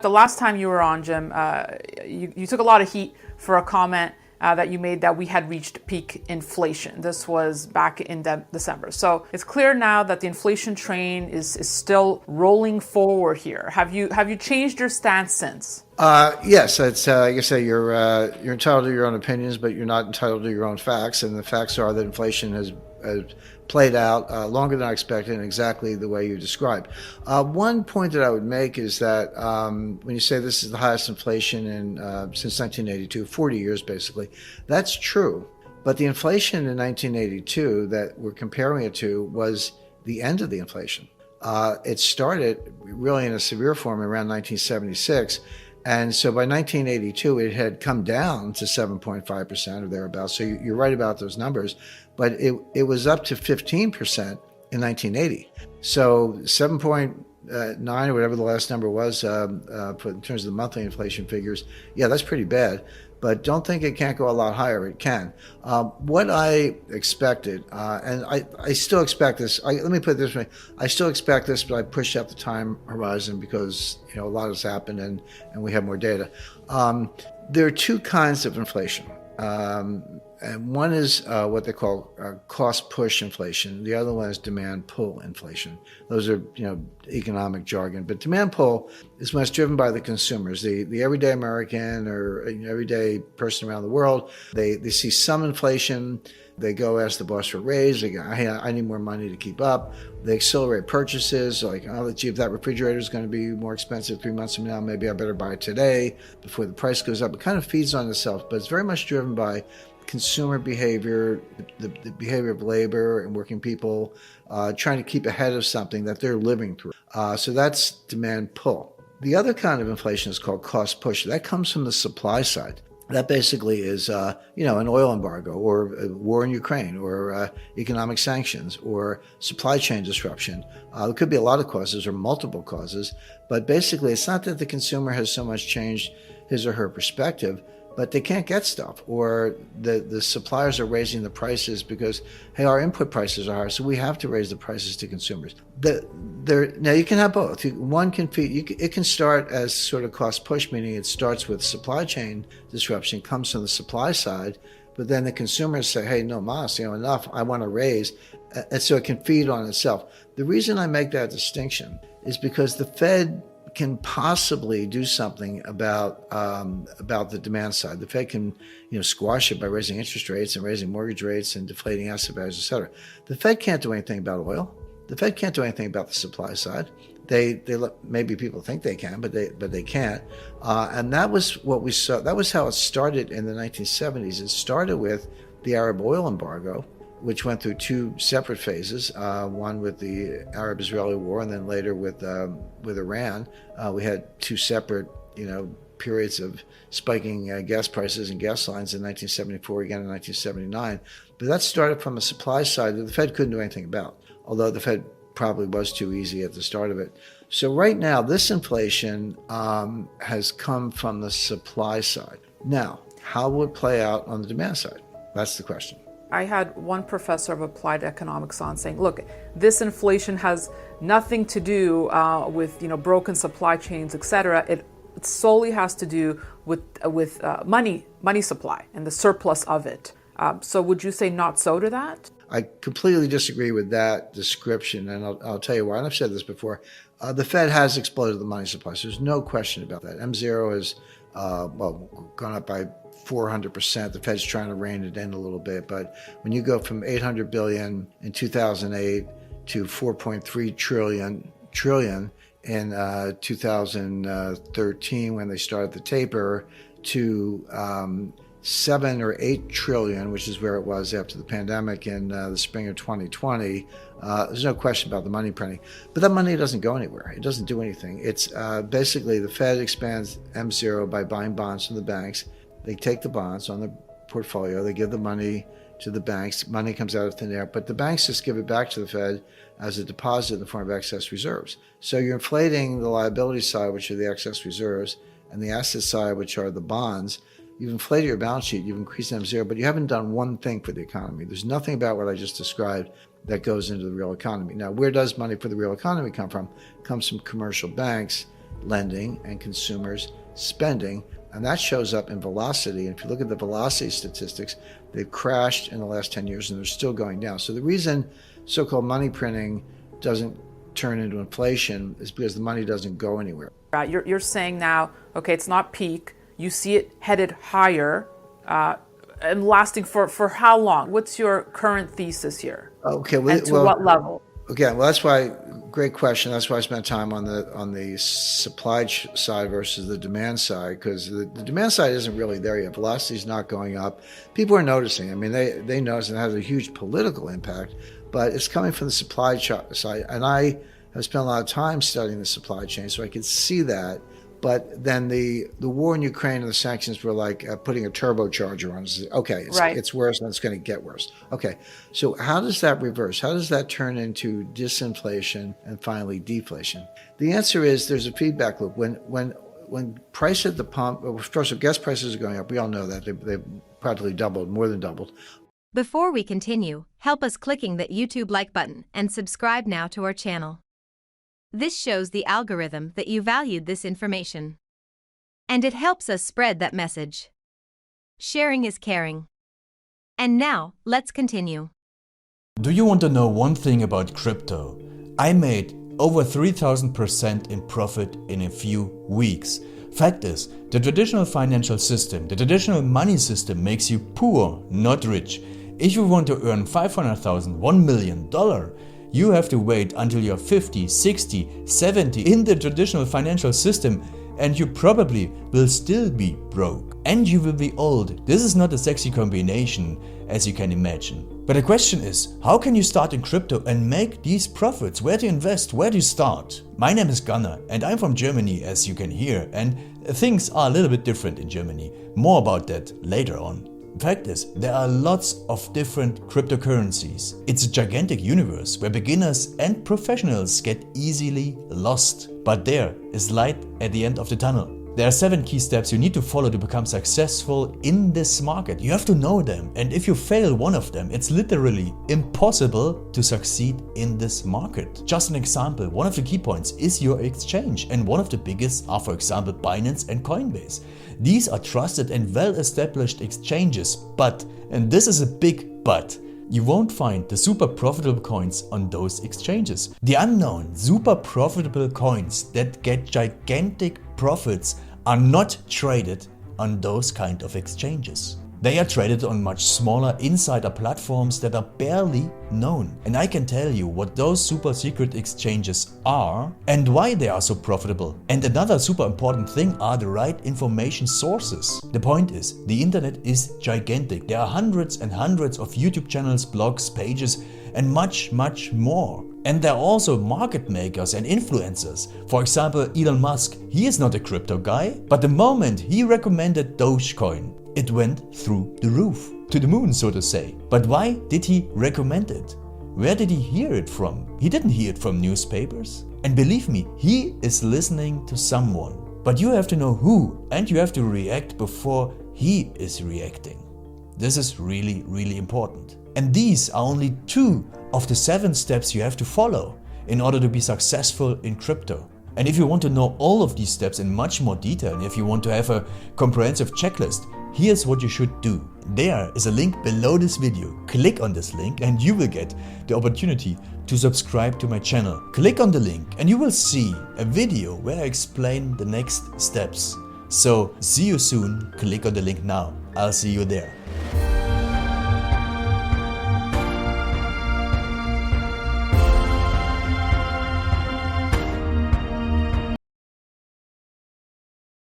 The last time you were on, Jim, you took a lot of heat for a comment that you made that we had reached peak inflation. This was back in December. So it's clear now that the inflation train is still rolling forward here. Have you changed your stance since? Yes, it's like I say, you're entitled to your own opinions, but you're not entitled to your own facts. And the facts are that inflation has played out longer than I expected and exactly the way you described. One point that I would make is that when you say this is the highest inflation since 1982, 40 years basically, that's true. But the inflation in 1982 that we're comparing it to was the end of the inflation. It started really in a severe form around 1976. And so by 1982, it had come down to 7.5% or thereabouts. So you're right about those numbers, but it was up to 15% in 1980. So 7.9 or whatever the last number was, in terms of the monthly inflation figures, yeah, that's pretty bad. But don't think it can't go a lot higher. It can. What I expected, and I still expect this. Let me put it this way: I still expect this, but I pushed up the time horizon because a lot has happened and we have more data. There are two kinds of inflation, and one is what they call cost push inflation. The other one is demand pull inflation. Those are economic jargon, but demand pull is when it's driven by the consumers, the everyday American or everyday person around the world. They see some inflation. They go ask the boss for a raise. They go, hey, I need more money to keep up. They accelerate gee, if that refrigerator is going to be more expensive 3 months from now, maybe I better buy it today before the price goes up. It kind of feeds on itself, but it's very much driven by consumer behavior, the behavior of labor and working people, trying to keep ahead of something that they're living through. So that's demand pull. The other kind of inflation is called cost push. That comes from the supply side. That basically is, an oil embargo or a war in Ukraine or economic sanctions or supply chain disruption. There could be a lot of causes or multiple causes, but basically it's not that the consumer has so much changed his or her perspective, but they can't get stuff, or the suppliers are raising the prices because, hey, our input prices are higher, so we have to raise the prices to consumers. Now you can have both. One can feed. It can start as sort of cost push, meaning it starts with supply chain disruption, comes from the supply side, but then the consumers say, hey, no mas, enough. I want to raise, and so it can feed on itself. The reason I make that distinction is because the Fed can possibly do something about the demand side. The Fed can, squash it by raising interest rates and raising mortgage rates and deflating asset values, et cetera. The Fed can't do anything about oil. The Fed can't do anything about the supply side. They maybe people think they can, but they can't. And that was what we saw. That was how it started in the 1970s. It started with the Arab oil embargo, which went through two separate phases, one with the Arab-Israeli war and then later with Iran. We had two separate, periods of spiking gas prices and gas lines in 1974, again in 1979. But that started from a supply side that the Fed couldn't do anything about, although the Fed probably was too easy at the start of it. So right now, this inflation has come from the supply side. Now, how will it play out on the demand side? That's the question. I had one professor of applied economics on saying, look, this inflation has nothing to do with broken supply chains, et cetera. It solely has to do with money supply and the surplus of it. So would you say not so to that? I completely disagree with that description, and I'll tell you why. And I've said this before. The Fed has exploded the money supply, so there's no question about that. M0 has gone up by 400%. The Fed's trying to rein it in a little bit, but when you go from 800 billion in 2008 to 4.3 trillion in 2013 when they started the taper to 7 or 8 trillion, which is where it was after the pandemic in the spring of 2020. There's no question about the money printing, but that money doesn't go anywhere. It doesn't do anything. It's basically the Fed expands M0 by buying bonds from the banks. They take the bonds on the portfolio. They give the money to the banks. Money comes out of thin air, but the banks just give it back to the Fed as a deposit in the form of excess reserves. So you're inflating the liability side, which are the excess reserves, and the asset side, which are the bonds. You've inflated your balance sheet. You've increased M0, but you haven't done one thing for the economy. There's nothing about what I just described that goes into the real economy. Now, where does money for the real economy come from? It comes from commercial banks lending and consumers spending, and that shows up in velocity. And if you look at the velocity statistics, they've crashed in the last 10 years and they're still going down. So the reason so-called money printing doesn't turn into inflation is because the money doesn't go anywhere. You're saying now, okay, it's not peak, you see it headed higher, and lasting for how long? What's your current thesis here? Okay, and to what level? Okay, well, that's why, great question. That's why I spent time on the supply side versus the demand side, because the demand side isn't really there yet. Velocity is not going up. People are noticing. I mean, they notice, and it has a huge political impact, but it's coming from the supply side. And I have spent a lot of time studying the supply chain, so I could see that. But then the war in Ukraine and the sanctions were like putting a turbocharger on it. Okay, it's worse and it's going to get worse. Okay, so how does that reverse? How does that turn into disinflation and finally deflation? The answer is there's a feedback loop. When price at the pump, of course, if gas prices are going up, we all know that they've practically doubled, more than doubled. Before we continue, help us clicking that YouTube like button and subscribe now to our channel. This shows the algorithm that you valued this information. And it helps us spread that message. Sharing is caring. And now, let's continue. Do you want to know one thing about crypto? I made over 3,000% in profit in a few weeks. Fact is, the traditional financial system, the traditional money system makes you poor, not rich. If you want to earn $500,000, $1 million, you have to wait until you're 50, 60, 70 in the traditional financial system, and you probably will still be broke. And you will be old. This is not a sexy combination, as you can imagine. But the question is, how can you start in crypto and make these profits? Where to invest? Where to start? My name is Gunnar and I'm from Germany, as you can hear, and things are a little bit different in Germany. More about that later on. Fact is, there are lots of different cryptocurrencies. It's a gigantic universe where beginners and professionals get easily lost. But there is light at the end of the tunnel. There are 7 key steps you need to follow to become successful in this market. You have to know them, and if you fail one of them, it's literally impossible to succeed in this market. Just an example, one of the key points is your exchange, and one of the biggest are, for example, Binance and Coinbase. These are trusted and well-established exchanges, but, and this is a big but, you won't find the super profitable coins on those exchanges. The unknown super profitable coins that get gigantic profits are not traded on those kind of exchanges. They are traded on much smaller insider platforms that are barely known. And I can tell you what those super secret exchanges are and why they are so profitable. And another super important thing are the right information sources. The point is, the internet is gigantic. There are hundreds and hundreds of YouTube channels, blogs, pages, and much more. And there are also market makers and influencers. For example, Elon Musk, he is not a crypto guy, but the moment he recommended Dogecoin, it went through the roof, to the moon, so to say. But why did he recommend it? Where did he hear it from? He didn't hear it from newspapers. And believe me, he is listening to someone. But you have to know who, and you have to react before he is reacting. This is really, really important. And these are only 2 of the 7 steps you have to follow in order to be successful in crypto. And if you want to know all of these steps in much more detail, and if you want to have a comprehensive checklist, here's what you should do. There is a link below this video. Click on this link and you will get the opportunity to subscribe to my channel. Click on the link and you will see a video where I explain the next steps. So see you soon. Click on the link now. I'll see you there.